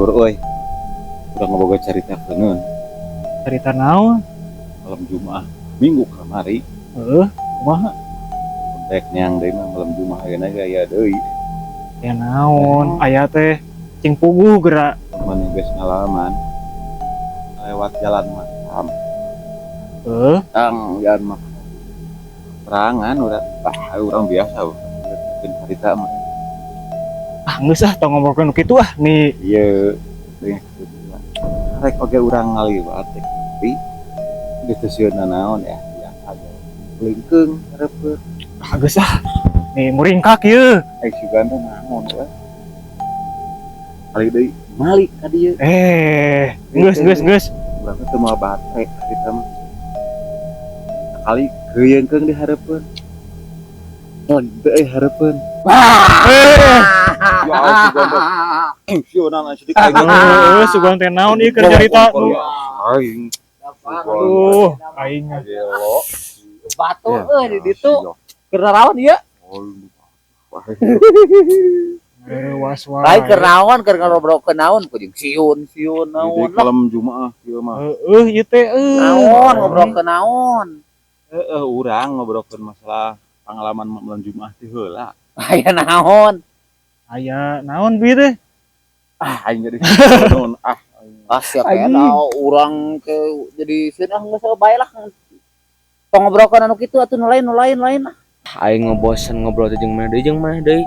Bogor euy. Udah ngeboga carita keunun. Cerita naon? Malam Jumat Minggu kamari. Kumaha? Dek nyang deui mah malam Jumat ayeuna gaya deui. Ya naon? Aya teh cing puguh geura. Teman yang geus ngalaman lewat jalan makam. Tang jalan makam. Perangan urang biasa bikin cerita mah. Geus tong ngomongkeun kitu nih. Ieu deui rek oge urang ngaliwat tapi di stasiun naon ya ada lingkeung hareupeun. Geus nih muringkak ieu. Suganda naon we. Kali deui malik ka dieu. Geus. Urang teh moal baterai kita mah. Sekali geuyeungkeun di hareupeun. Mun teu hareupeun. Ya Suganda. Sionan sedikit aing. Suganda teh naon ieu keur carita? Aing. Aduh, aing. Batu di ditu keur naon ieu? Was-was. Lain keur naon keur ngarobrokeun naon ku jeung siun naon. Di malam Jumat ieu mah. Ieu teh Naon ngobrolkeun naon? Urang ngobrolkeun masalah pengalaman malam Jumat teh heula. Aya naon? aya naon bieu teh? Aing jadi naon Sia kena urang ke jadi sieun geus bae lah. Tong ngobrolkeun anu kitu atuh nu lain lah. Aing ngebosen ngobrol teh jeung maneh deui.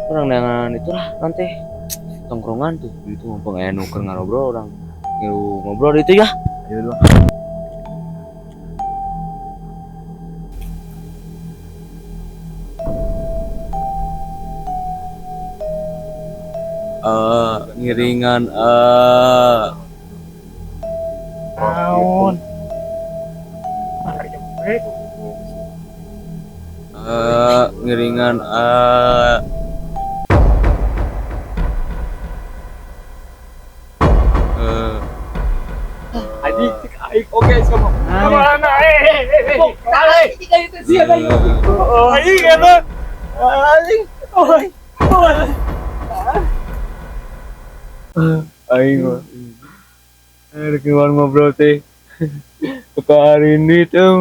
Urang neangan itulah nanti tongkrongan tuh itu ngobrol aya nu keur ngarobrol urang. Ngobrol itu ya. Ayo dulu. Ngiringan Naon? ngiringan Aing oke sama. Mana jika itu sia aing. Aing eta. Aing. Aing mah. Ada keluar ngobrol teh. Ke hari ini tuh.